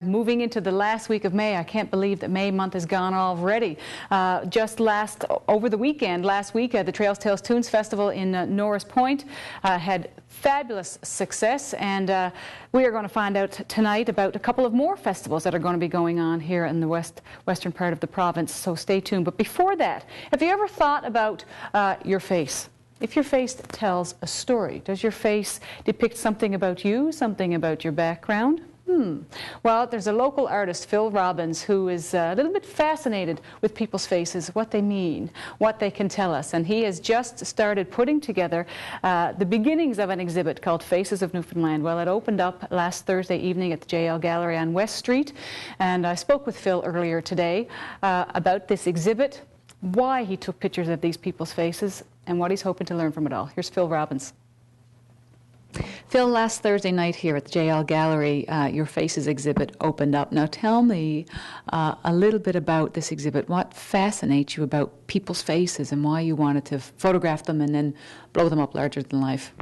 Moving into the last week of May, I can't believe that May month is gone already. Over the weekend, last week, the Trails, Tales, Tunes Festival in Norris Point had fabulous success, and we are going to find out tonight about a couple of more festivals that are going to be going on here in the western part of the province, so stay tuned. But before that, have you ever thought about your face? If your face tells a story, does your face depict something about you, something about your background? Well, there's a local artist, Phil Robbins, who is a little bit fascinated with people's faces, what they mean, what they can tell us. And he has just started putting together the beginnings of an exhibit called Faces of Newfoundland. Well, it opened up last Thursday evening at the JL Gallery on West Street. And I spoke with Phil earlier today about this exhibit, why he took pictures of these people's faces, and what he's hoping to learn from it all. Here's Phil Robbins. Phil, last Thursday night here at the JL Gallery, your Faces exhibit opened up. Now tell me a little bit about this exhibit. What fascinates you about people's faces and why you wanted to photograph them and then blow them up larger than life?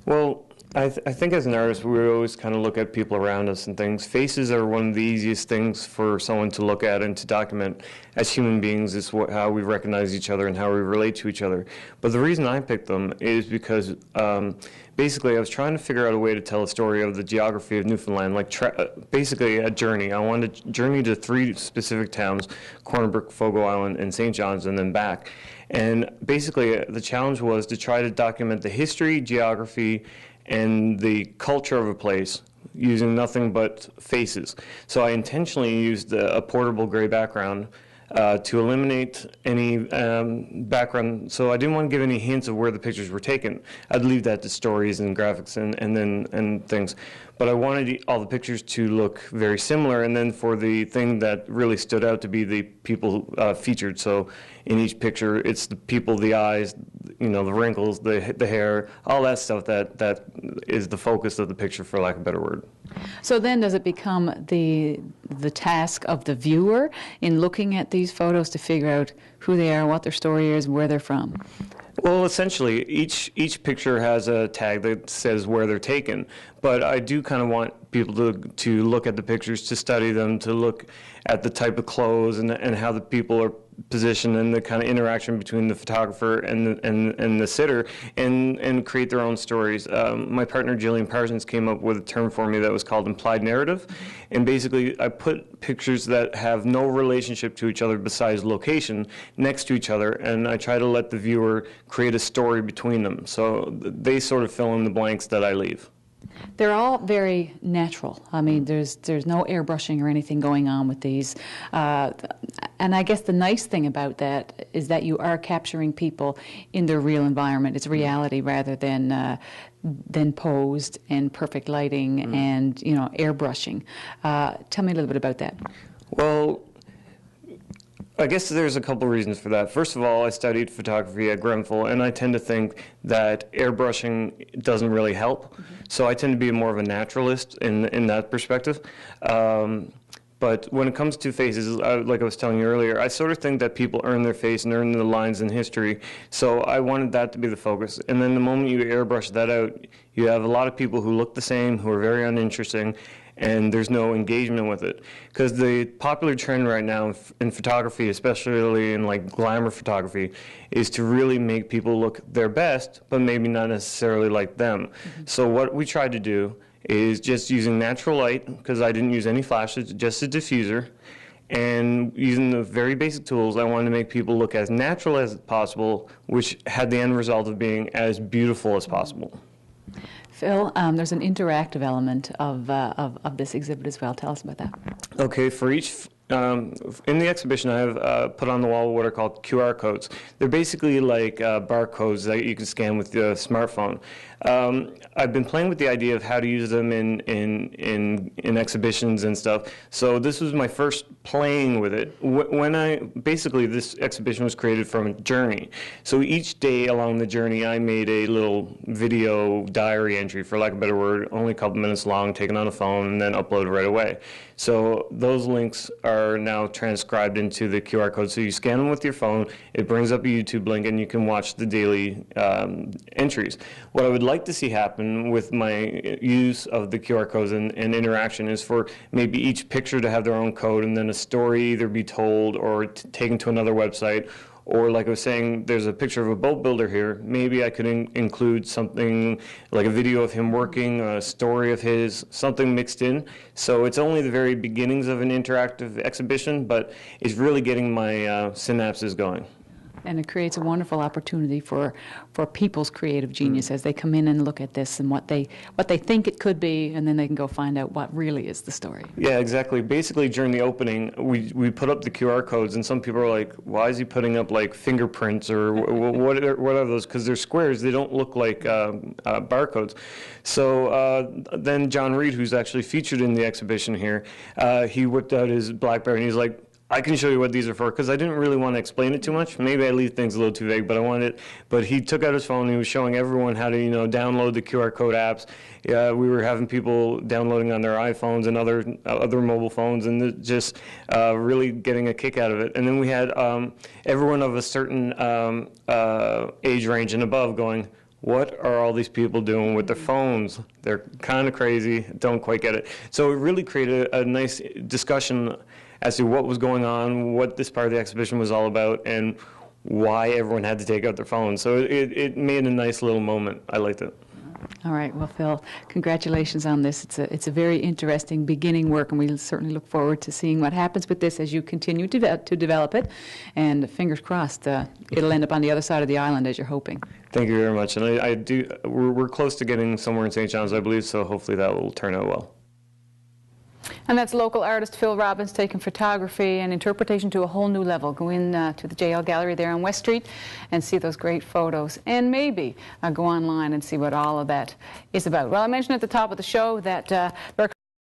Well, I think as an artist, we always kind of look at people around us and things. Faces are one of the easiest things for someone to look at and to document. As human beings, it's how we recognize each other and how we relate to each other. But the reason I picked them is because basically I was trying to figure out a way to tell a story of the geography of Newfoundland, like basically a journey. I wanted to journey to 3 specific towns, Corner Brook, Fogo Island, and St. John's, and then back. And basically the challenge was to try to document the history, geography, and the culture of a place using nothing but faces. So I intentionally used a portable gray background to eliminate any background. So I didn't want to give any hints of where the pictures were taken. I'd leave that to stories and graphics and things. But I wanted all the pictures to look very similar, and then for the thing that really stood out to be the people featured. So in each picture, it's the people, the eyes, the wrinkles, the hair, all that stuff that is the focus of the picture, for lack of a better word. So then does it become the task of the viewer in looking at these photos to figure out who they are, what their story is, where they're from? Well, essentially, each picture has a tag that says where they're taken, but I do kind of want people to look at the pictures, to study them, to look at the type of clothes and how the people are positioned and the kind of interaction between the photographer and the sitter, and create their own stories. My partner Jillian Parsons came up with a term for me that was called implied narrative, and basically I put pictures that have no relationship to each other besides location next to each other, and I try to let the viewer create a story between them, so they sort of fill in the blanks that I leave. They're all very natural. I mean, there's no airbrushing or anything going on with these. And I guess the nice thing about that is that you are capturing people in their real environment. It's reality rather than posed and perfect lighting and airbrushing. Tell me a little bit about that. Well, I guess there's a couple reasons for that. First of all, I studied photography at Grenfell, and I tend to think that airbrushing doesn't really help. So I tend to be more of a naturalist in that perspective. But when it comes to faces, like I was telling you earlier, I sort of think that people earn their face and earn the lines in history. So I wanted that to be the focus. And then the moment you airbrush that out, you have a lot of people who look the same, who are very uninteresting, and there's no engagement with it. Because the popular trend right now in photography, especially in like glamour photography, is to really make people look their best, but maybe not necessarily like them. So what we tried to do is just using natural light, because I didn't use any flashes, just a diffuser, and using the very basic tools, I wanted to make people look as natural as possible, which had the end result of being as beautiful as possible. Phil, there's an interactive element of this exhibit as well. Tell us about that. Okay, for each, in the exhibition I have put on the wall what are called QR codes. They're basically like barcodes that you can scan with your smartphone. I've been playing with the idea of how to use them in exhibitions and stuff. So this was my first playing with it. Basically this exhibition was created from a journey. So each day along the journey I made a little video diary entry, for lack of a better word, only a couple minutes long, taken on a phone and then uploaded right away. So those links are now transcribed into the QR code. So you scan them with your phone, it brings up a YouTube link, and you can watch the daily entries. What I would like to see happen with my use of the QR codes and interaction is for maybe each picture to have their own code, and then a story either be told or taken to another website. Or like I was saying, there's a picture of a boat builder here. Maybe I could include something like a video of him working, a story of his, something mixed in. So it's only the very beginnings of an interactive exhibition, but it's really getting my synapses going. And it creates a wonderful opportunity for people's creative genius as they come in and look at this and what they think it could be, and then they can go find out what really is the story. Yeah, exactly. Basically, during the opening, we put up the QR codes, and some people are like, "Why is he putting up like fingerprints or what are those?" Because they're squares; they don't look like barcodes. So then John Reed, who's actually featured in the exhibition here, he whipped out his BlackBerry and he's like, I can show you what these are for, because I didn't really want to explain it too much. Maybe I leave things a little too vague, but I wanted. But he took out his phone and he was showing everyone how to, download the QR code apps. Yeah, we were having people downloading on their iPhones and other mobile phones, and just really getting a kick out of it. And then we had everyone of a certain age range and above going, what are all these people doing with their phones? They're kind of crazy, don't quite get it. So it really created a nice discussion as to what was going on, what this part of the exhibition was all about, and why everyone had to take out their phones. So it made a nice little moment. I liked it. All right. Well, Phil, congratulations on this. It's a very interesting beginning work, and we certainly look forward to seeing what happens with this as you continue to develop it. And fingers crossed, it'll end up on the other side of the island as you're hoping. Thank you very much. And we're close to getting somewhere in St. John's, I believe, so hopefully that will turn out well. And that's local artist Phil Robbins taking photography and interpretation to a whole new level. Go in to the JL Gallery there on West Street and see those great photos. And maybe go online and see what all of that is about. Well, I mentioned at the top of the show that